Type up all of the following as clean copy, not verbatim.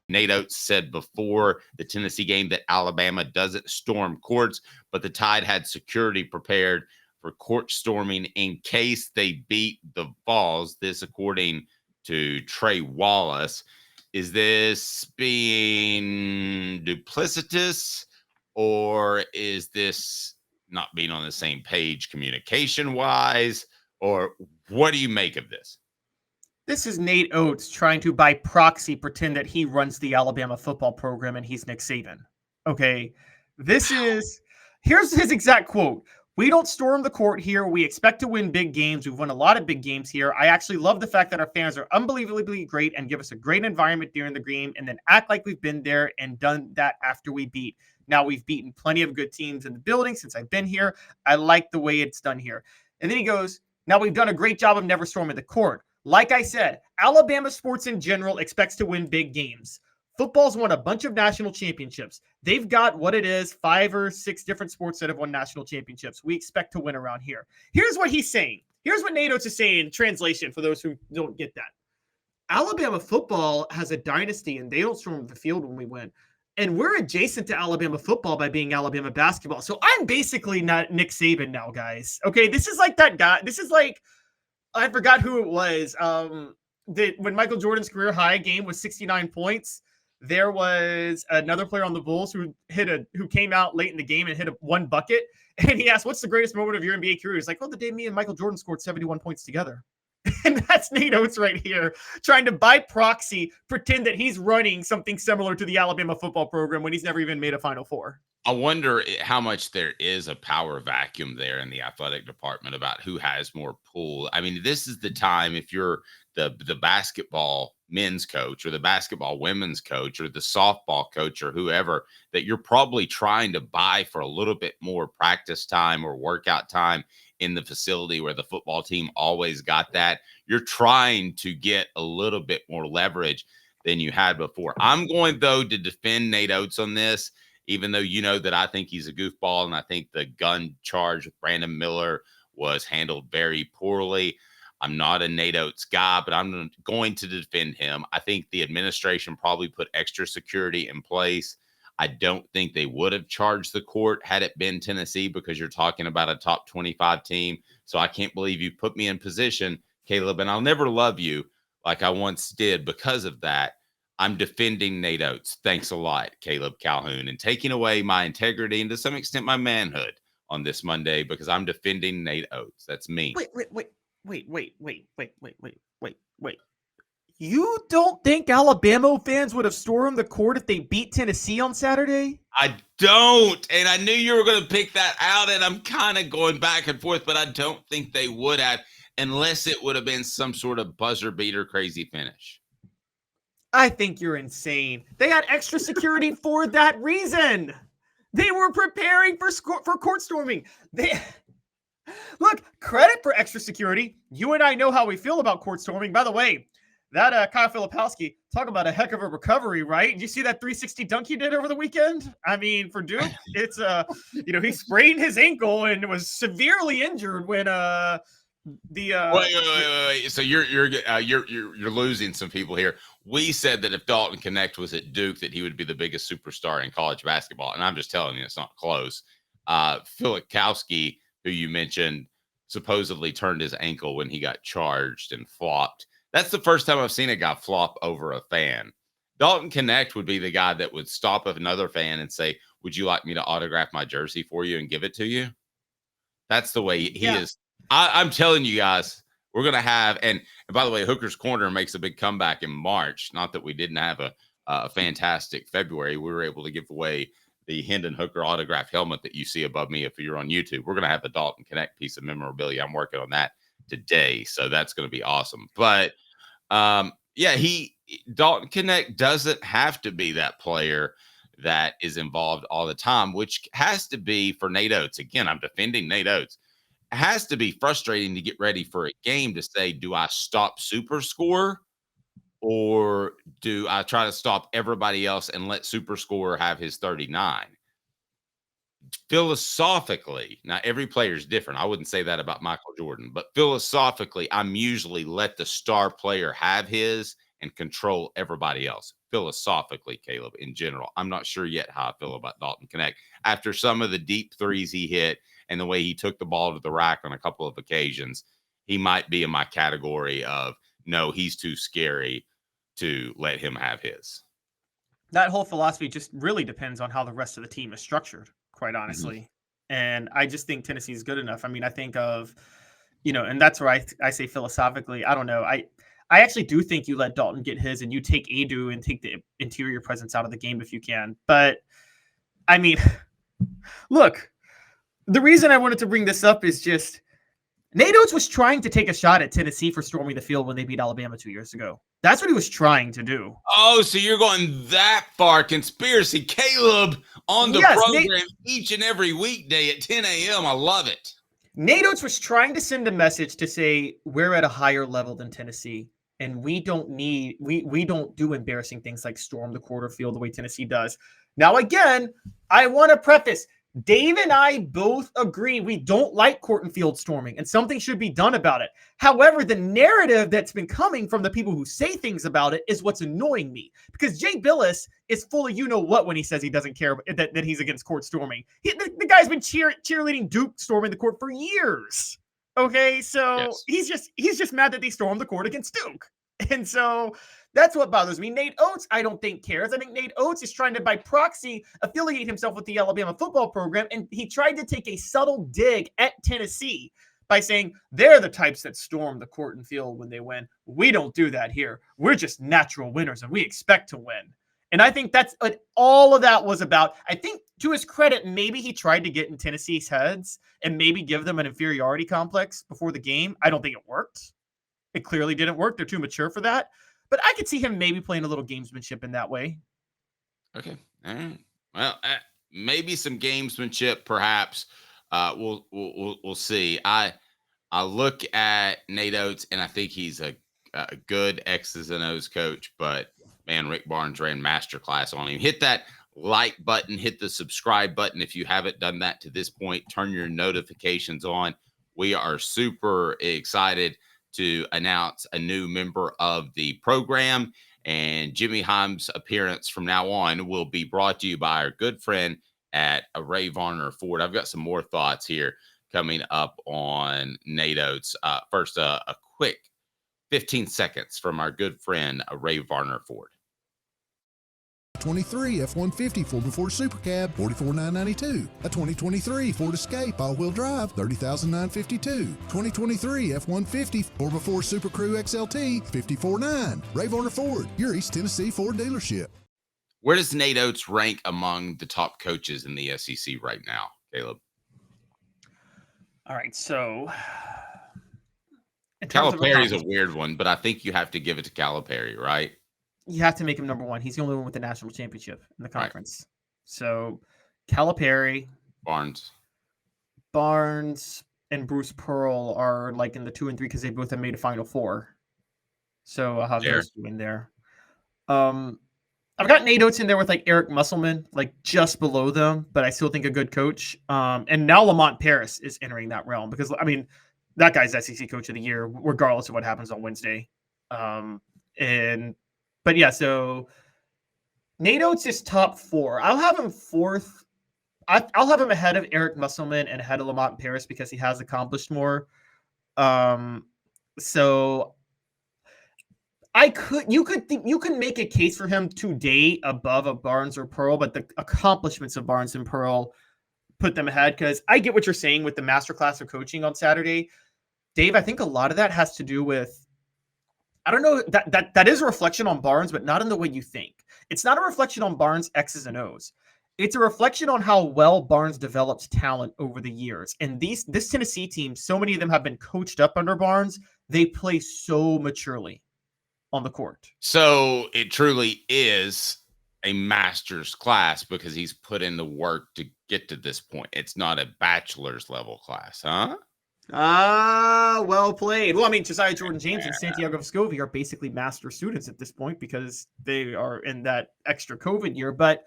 Nate Oates said before the Tennessee game that Alabama doesn't storm courts, but the Tide had security prepared for court storming in case they beat the Vols. This, according to Trey Wallace. Is this being duplicitous, or is this not being on the same page communication wise? Or what do you make of this? This is Nate Oates trying to, by proxy, pretend that he runs the Alabama football program and he's Nick Saban. Okay. Here's his exact quote. We don't storm the court here. We expect to win big games. We've won a lot of big games here. I actually love the fact that our fans are unbelievably great and give us a great environment during the game and then act like we've been there and done that after we beat. Now, we've beaten plenty of good teams in the building since I've been here. I like the way it's done here. And then he goes, now we've done a great job of never storming the court. Like I said, Alabama sports in general expects to win big games. Football's won a bunch of national championships. They've got what it is, 5 or 6 different sports that have won national championships. We expect to win around here. Here's what he's saying. Here's what Nate Oates is saying in translation for those who don't get that. Alabama football has a dynasty, and they don't storm the field when we win. And we're adjacent to Alabama football by being Alabama basketball. So I'm basically not Nick Saban now, guys. Okay, this is like that guy. This is like, I forgot who it was. When Michael Jordan's career high game was 69 points, there was another player on the Vols who came out late in the game and hit one bucket. And he asked, what's the greatest moment of your NBA career? He's like, the day me and Michael Jordan scored 71 points together. And that's Nate Oates right here, trying to, by proxy, pretend that he's running something similar to the Alabama football program when he's never even made a Final Four. I wonder how much there is a power vacuum there in the athletic department about who has more pull. I mean, this is the time, if you're the basketball men's coach or the basketball women's coach or the softball coach or whoever, that you're probably trying to buy for a little bit more practice time or workout time in the facility where the football team always got that. You're trying to get a little bit more leverage than you had before. I'm going, though, to defend Nate Oates on this, even though you know that I think he's a goofball and I think the gun charge with Brandon Miller was handled very poorly. I'm not a Nate Oates guy, but I'm going to defend him. I think the administration probably put extra security in place. I don't think they would have charged the court had it been Tennessee, because you're talking about a top 25 team. So I can't believe you put me in position, Caleb, and I'll never love you like I once did because of that. I'm defending Nate Oates. Thanks a lot, Caleb Calhoun, and taking away my integrity and to some extent my manhood on this Monday because I'm defending Nate Oates. That's me. Wait. You don't think Alabama fans would have stormed the court if they beat Tennessee on Saturday? I don't. And I knew you were going to pick that out, and I'm kind of going back and forth, but I don't think they would have unless it would have been some sort of buzzer beater crazy finish. I think you're insane. They had extra security for that reason. They were preparing for court storming. Look, credit for extra security. You and I know how we feel about court storming. By the way, that Kyle Filipowski, talk about a heck of a recovery, right? Did you see that 360 dunk he did over the weekend? I mean, for Duke, it's he sprained his ankle and was severely injured when wait. So you're losing some people here. We said that if Dalton Knecht was at Duke, that he would be the biggest superstar in college basketball, and I'm just telling you, it's not close. Filipowski, who you mentioned, supposedly turned his ankle when he got charged and flopped. That's the first time I've seen a guy flop over a fan. Dalton Knecht would be the guy that would stop another fan and say, would you like me to autograph my jersey for you and give it to you? That's the way he is. I'm telling you guys, we're going to have, and by the way, Hooker's Corner makes a big comeback in March. Not that we didn't have a fantastic February. We were able to give away the Hendon Hooker autograph helmet that you see above me if you're on YouTube. We're going to have a Dalton Knecht piece of memorabilia. I'm working on that today, so that's going to be awesome. But Dalton Knecht doesn't have to be that player that is involved all the time, which has to be for Nate Oates. Again, I'm defending Nate Oates. It has to be frustrating to get ready for a game to say, do I stop Super Score or do I try to stop everybody else and let Super Score have his 39? Philosophically, now every player is different. I wouldn't say that about Michael Jordan, but philosophically, I'm usually let the star player have his and control everybody else. Philosophically, Caleb, in general, I'm not sure yet how I feel about Dalton Knecht. After some of the deep threes he hit and the way he took the ball to the rack on a couple of occasions, he might be in my category of, no, he's too scary to let him have his. That whole philosophy just really depends on how the rest of the team is structured, quite honestly. Mm-hmm. And I just think Tennessee is good enough. I mean, I think of, and that's where I say philosophically, I don't know. I actually do think you let Dalton get his and you take Adu and take the interior presence out of the game if you can. But, I mean, look, the reason I wanted to bring this up is just Nate Oats was trying to take a shot at Tennessee for storming the field when they beat Alabama 2 years ago. That's what he was trying to do. Oh, so you're going that far. Conspiracy. Caleb on the program each and every weekday at 10 a.m. I love it. Nate Oats was trying to send a message to say we're at a higher level than Tennessee, and we don't do embarrassing things like storm the quarter field the way Tennessee does. Now, again, I want to preface, Dave and I both agree we don't like court and field storming, and something should be done about it. However, the narrative that's been coming from the people who say things about it is what's annoying me, because Jay Billis is full of you-know-what when he says he doesn't care that he's against court storming. The guy's been cheerleading Duke storming the court for years. Okay, so yes. he's just mad that they stormed the court against Duke. And so that's what bothers me. Nate Oats, I don't think cares. I think Nate Oats is trying to, by proxy, affiliate himself with the Alabama football program. And he tried to take a subtle dig at Tennessee by saying they're the types that storm the court and field when they win. We don't do that here. We're just natural winners and we expect to win. And I think that's what all of that was about. I think, to his credit, maybe he tried to get in Tennessee's heads and maybe give them an inferiority complex before the game. I don't think it worked. It clearly didn't work. They're too mature for that. But I could see him maybe playing a little gamesmanship in that way. Okay. All right. Well, maybe some gamesmanship, perhaps. We'll see. I look at Nate Oats, and I think he's a good X's and O's coach. But man, Rick Barnes ran masterclass on him. Hit that like button. Hit the subscribe button if you haven't done that to this point. Turn your notifications on. We are super excited to announce a new member of the program, and Jimmy Heim's appearance from now on will be brought to you by our good friend at Ray Varner Ford. I've got some more thoughts here coming up on Nate Oats. First, a quick 15 seconds from our good friend Ray Varner Ford. 23 F-150 4x4 Super Cab, $44,992. A 2023 Ford Escape all-wheel drive, $30,952. 2023 F-150 4x4 Super Crew XLT, $54,900. Ray Varner Ford, your East Tennessee Ford dealership. Where does Nate Oats rank among the top coaches in the SEC right now, Caleb? All right, so Calipari's a weird one, but I think you have to give it to Calipari, right? You have to make him number one. He's the only one with the national championship in the conference. Right. So Calipari, Barnes, and Bruce Pearl are like in the 2 and 3 because they both have made a Final Four. So I'll have those two in there. I've got Nate Oats in there with like Eric Musselman, like just below them, but I still think a good coach. And now Lamont Paris is entering that realm because, I mean, that guy's SEC Coach of the Year, regardless of what happens on Wednesday. But yeah, so Nate Oats is top 4. I'll have him 4th. I'll have him ahead of Eric Musselman and ahead of Lamont Paris because he has accomplished more. So you could make a case for him today above a Barnes or Pearl, but the accomplishments of Barnes and Pearl put them ahead because I get what you're saying with the masterclass of coaching on Saturday. Dave, I think a lot of that has to do with, I don't know, that is a reflection on Barnes, but not in the way you think. It's not a reflection on Barnes' X's and O's. It's a reflection on how well Barnes develops talent over the years. And this Tennessee team, so many of them have been coached up under Barnes. They play so maturely on the court. So it truly is a master's class because he's put in the work to get to this point. It's not a bachelor's level class, huh? Well played. Well, I mean, Josiah Jordan-James and Santiago Vescovi are basically master students at this point because they are in that extra COVID year. But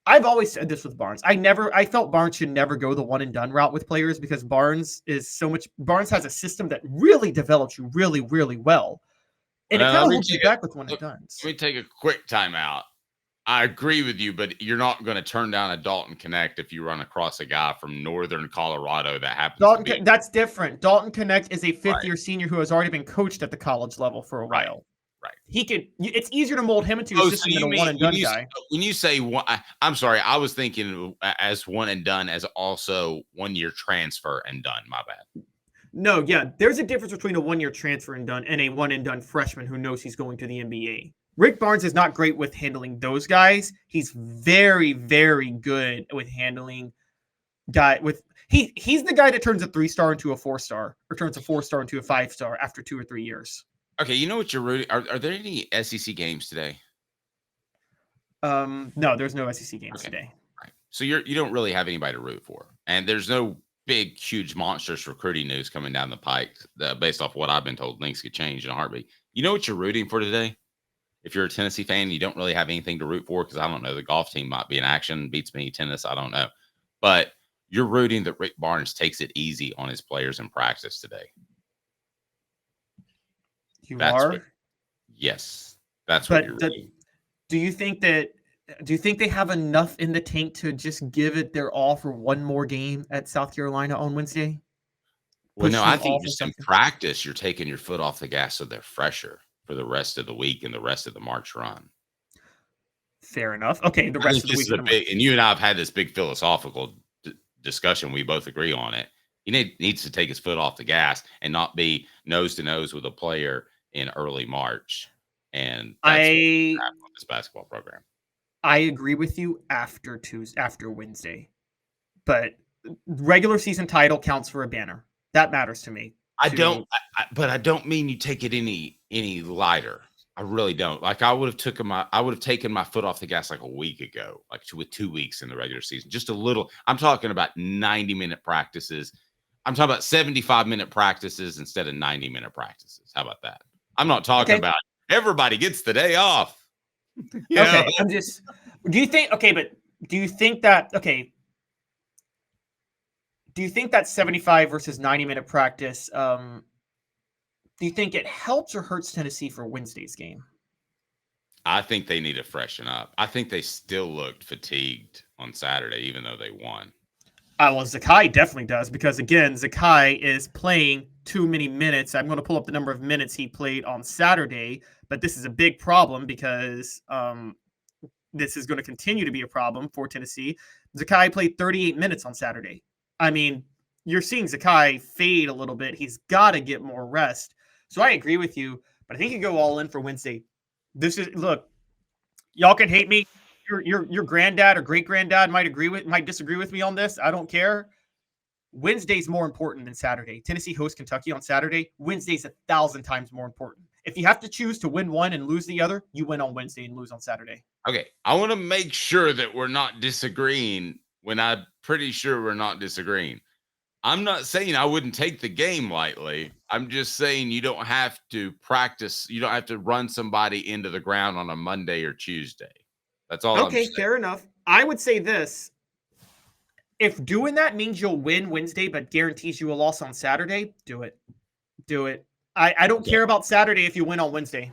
I've always said this with Barnes. I felt Barnes should never go the one and done route with players because Barnes has a system that really develops you really, really well. And it Now, kind of holds you back with one and let dones. me take a quick timeout. I agree with you, but you're not going to turn down a Dalton Knecht if you run across a guy from northern Colorado that happens to be That's different. Dalton Knecht is a right. fifth-year senior who has already been coached at the college level for a while. Right. He could. It's easier to mold him into a system than a one-and-done guy. When you say one, I'm sorry, I was thinking as one and done as also 1 year transfer and done. My bad. No, yeah, there's a difference between a one-year transfer and done and a one-and-done freshman who knows he's going to the NBA. Rick Barnes is not great with handling those guys. He's very, very good with handling he's the guy that turns a 3-star into a 4-star or turns a 4-star into a 5-star after 2 or 3 years. Okay, you know what you're rooting? Are there any SEC games today? No, there's no SEC games today. Right. So you don't really have anybody to root for, and there's no big, huge, monstrous recruiting news coming down the pike. Based off what I've been told, things could change in a heartbeat. You know what you're rooting for today? If you're a Tennessee fan, you don't really have anything to root for because I don't know. The golf team might be in action, beats me tennis. I don't know, but you're rooting that Rick Barnes takes it easy on his players in practice today. Yes, that's what you're rooting. Do you think they have enough in the tank to just give it their all for one more game at South Carolina on Wednesday? Well, no, I think just in practice, you're taking your foot off the gas so they're fresher for the rest of the week and the rest of the March run. Fair enough. Okay, the rest of the week. And you and I have had this big philosophical discussion. We both agree on it. He needs to take his foot off the gas and not be nose to nose with a player in early March. And that's what happened with this basketball program. I agree with you after Wednesday, but regular season title counts for a banner. That matters to me. But I don't mean you take it any lighter. I really don't. Like I would have taken my foot off the gas like a week ago, like with 2 weeks in the regular season, just a little. I'm talking about 90-minute practices. I'm talking about 75-minute practices instead of 90-minute practices. How about that? I'm not talking about everybody gets the day off. Okay, I'm just. Do you think that 75 versus 90-minute practice? Do you think it helps or hurts Tennessee for Wednesday's game? I think they need to freshen up. I think they still looked fatigued on Saturday, even though they won. Well, Zakai definitely does because, again, Zakai is playing too many minutes. I'm going to pull up the number of minutes he played on Saturday, but this is a big problem because this is going to continue to be a problem for Tennessee. Zakai played 38 minutes on Saturday. I mean, you're seeing Zakai fade a little bit. He's got to get more rest. So I agree with you, but I think you go all in for Wednesday. Look, y'all can hate me. Your granddad or great granddad might disagree with me on this. I don't care. Wednesday's more important than Saturday. Tennessee hosts Kentucky on Saturday. Wednesday's 1,000 times more important. If you have to choose to win one and lose the other, you win on Wednesday and lose on Saturday. Okay, I want to make sure that we're not disagreeing when I'm pretty sure we're not disagreeing. I'm not saying I wouldn't take the game lightly. I'm just saying you don't have to practice. You don't have to run somebody into the ground on a Monday or Tuesday. That's all. Okay, fair enough. I would say this. If doing that means you'll win Wednesday but guarantees you a loss on Saturday, do it. Do it. I don't care about Saturday if you win on Wednesday.